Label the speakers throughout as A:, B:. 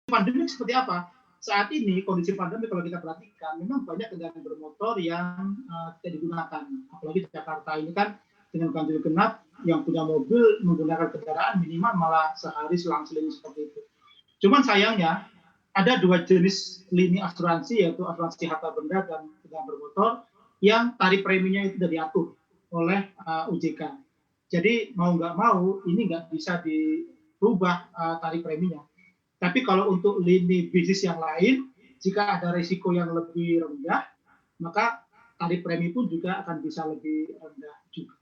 A: pandemi seperti apa? Saat ini kondisi pandemi kalau kita perhatikan memang banyak kendaraan bermotor yang tidak digunakan. Apalagi di Jakarta ini kan dengan ganjil genap yang punya mobil menggunakan kendaraan minimal malah sehari selang-seling seperti itu. Cuman sayangnya ada dua jenis lini asuransi yaitu asuransi harta benda dan kendaraan bermotor yang tarif preminya itu sudah diatur oleh OJK. Jadi mau nggak mau ini nggak bisa dirubah tarif preminya. Tapi kalau untuk lini bisnis yang lain, jika ada risiko yang lebih rendah, maka tarif premi pun juga akan bisa lebih rendah juga.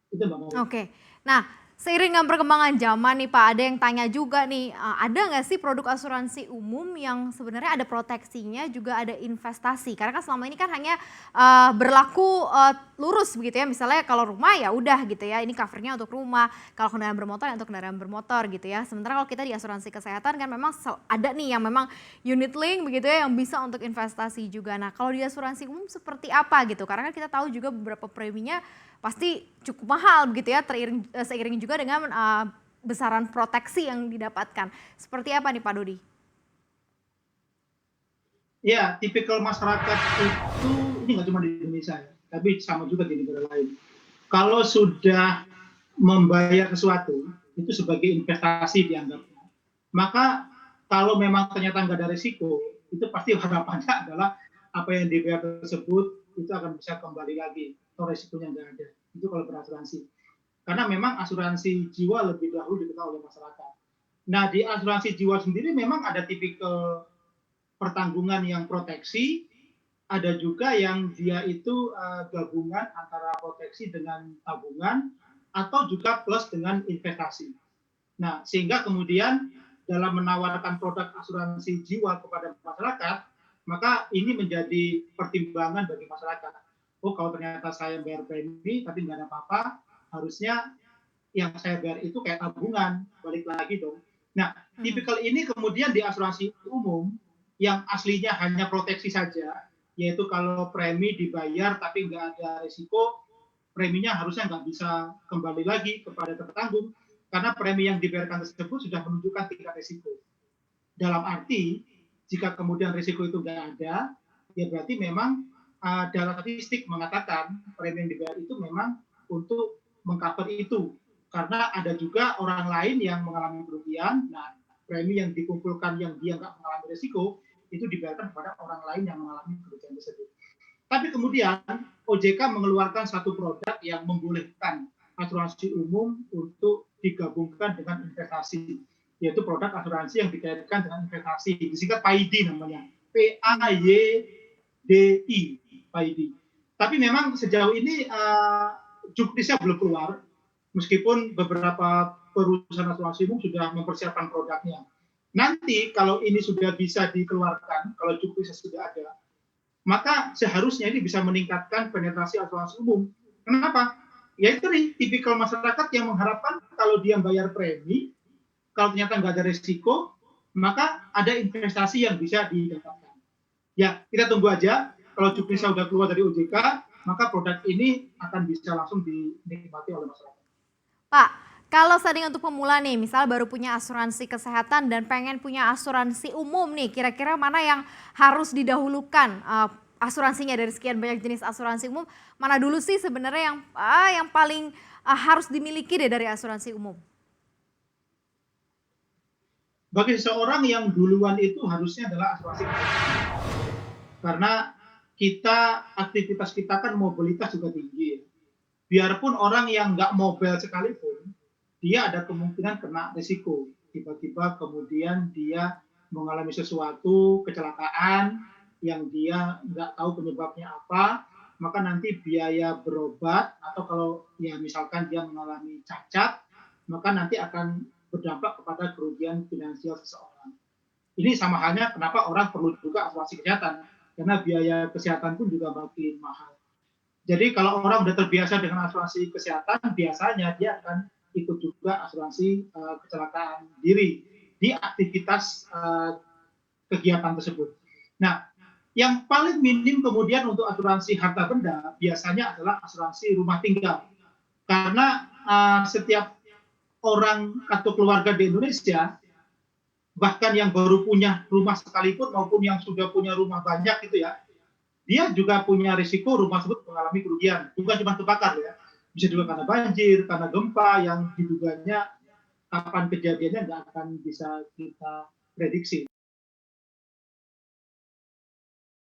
A: Itu Mbak Mari.
B: Oke. Nah, seiring dengan perkembangan zaman nih Pak, ada yang tanya juga nih, ada nggak sih produk asuransi umum yang sebenarnya ada proteksinya juga ada investasi? Karena kan selama ini kan hanya berlaku lurus begitu ya, misalnya kalau rumah ya udah gitu ya, ini covernya untuk rumah, kalau kendaraan bermotor ya untuk kendaraan bermotor gitu ya. Sementara kalau kita di asuransi kesehatan kan memang ada nih yang memang unit link begitu ya, yang bisa untuk investasi juga. Nah, kalau di asuransi umum seperti apa gitu? Karena kan kita tahu juga beberapa preminya pasti cukup mahal begitu ya, seiring juga dengan besaran proteksi yang didapatkan. Seperti apa nih Pak Dodi?
A: Ya, tipikal masyarakat itu ini nggak cuma di Indonesia ya, tapi sama juga di negara lain. Kalau sudah membayar sesuatu itu sebagai investasi dianggapnya, maka kalau memang ternyata nggak ada risiko, itu pasti harapannya adalah apa yang dibayar tersebut itu akan bisa kembali lagi atau risikonya nggak ada. Itu kalau berasuransi. Karena memang asuransi jiwa lebih dahulu diketahui oleh masyarakat. Nah, di asuransi jiwa sendiri memang ada tipikal pertanggungan yang proteksi, ada juga yang dia itu gabungan antara proteksi dengan tabungan atau juga plus dengan investasi. Nah, sehingga kemudian dalam menawarkan produk asuransi jiwa kepada masyarakat, maka ini menjadi pertimbangan bagi masyarakat. Oh, kalau ternyata saya bayar premi tapi nggak ada apa-apa, harusnya yang saya bayar itu kayak tabungan, balik lagi dong. Nah, tipikal ini kemudian di asuransi umum yang aslinya hanya proteksi saja, yaitu kalau premi dibayar tapi nggak ada risiko, preminya harusnya nggak bisa kembali lagi kepada tertanggung, karena premi yang dibayarkan tersebut sudah menunjukkan tingkat risiko. Dalam arti, jika kemudian risiko itu nggak ada, ya berarti memang data statistik mengatakan premi yang dibayar itu memang untuk mengcover itu. Karena ada juga orang lain yang mengalami kerugian, nah premi yang dikumpulkan yang dia nggak mengalami risiko, itu dibayarkan kepada orang lain yang mengalami kerugian tersebut. Tapi kemudian OJK mengeluarkan satu produk yang membolehkan asuransi umum untuk digabungkan dengan investasi, yaitu produk asuransi yang dikaitkan dengan investasi, disingkat PAID namanya, PAYDI, PAID. Tapi memang sejauh ini juknisnya belum keluar, meskipun beberapa perusahaan asuransi umum sudah mempersiapkan produknya. Nanti kalau ini sudah bisa dikeluarkan, kalau juknisnya sudah ada, maka seharusnya ini bisa meningkatkan penetrasi asuransi umum. Kenapa? Ya itu nih, tipikal masyarakat yang mengharapkan kalau dia bayar premi, kalau ternyata nggak ada risiko, maka ada investasi yang bisa didapatkan. Ya, kita tunggu aja. Kalau juknisnya sudah keluar dari OJK, maka produk ini akan bisa langsung dinikmati oleh masyarakat.
B: Pak, kalau seandainya untuk pemula nih, misal baru punya asuransi kesehatan dan pengen punya asuransi umum nih, kira-kira mana yang harus didahulukan asuransinya dari sekian banyak jenis asuransi umum, mana dulu sih sebenarnya yang paling harus dimiliki deh dari asuransi umum?
A: Bagi seseorang yang duluan itu harusnya adalah asuransi kesehatan. Karena aktivitas kita kan mobilitas juga tinggi. Biarpun orang yang nggak mobile sekalipun, dia ada kemungkinan kena risiko. Tiba-tiba kemudian dia mengalami sesuatu, kecelakaan, yang dia nggak tahu penyebabnya apa, maka nanti biaya berobat, atau kalau ya misalkan dia mengalami cacat, maka nanti akan berdampak kepada kerugian finansial seseorang. Ini sama halnya kenapa orang perlu juga asuransi kesehatan, karena biaya kesehatan pun juga makin mahal. Jadi kalau orang sudah terbiasa dengan asuransi kesehatan, biasanya dia akan ikut juga asuransi kecelakaan diri di aktivitas kegiatan tersebut. Nah, yang paling minim kemudian untuk asuransi harta benda biasanya adalah asuransi rumah tinggal. Karena setiap orang atau keluarga di Indonesia bahkan yang baru punya rumah sekalipun maupun yang sudah punya rumah banyak gitu ya, dia juga punya risiko rumah tersebut mengalami kerugian. Bukan cuma kebakar ya, bisa juga karena banjir, karena gempa yang diduganya kapan kejadiannya nggak akan bisa kita prediksi.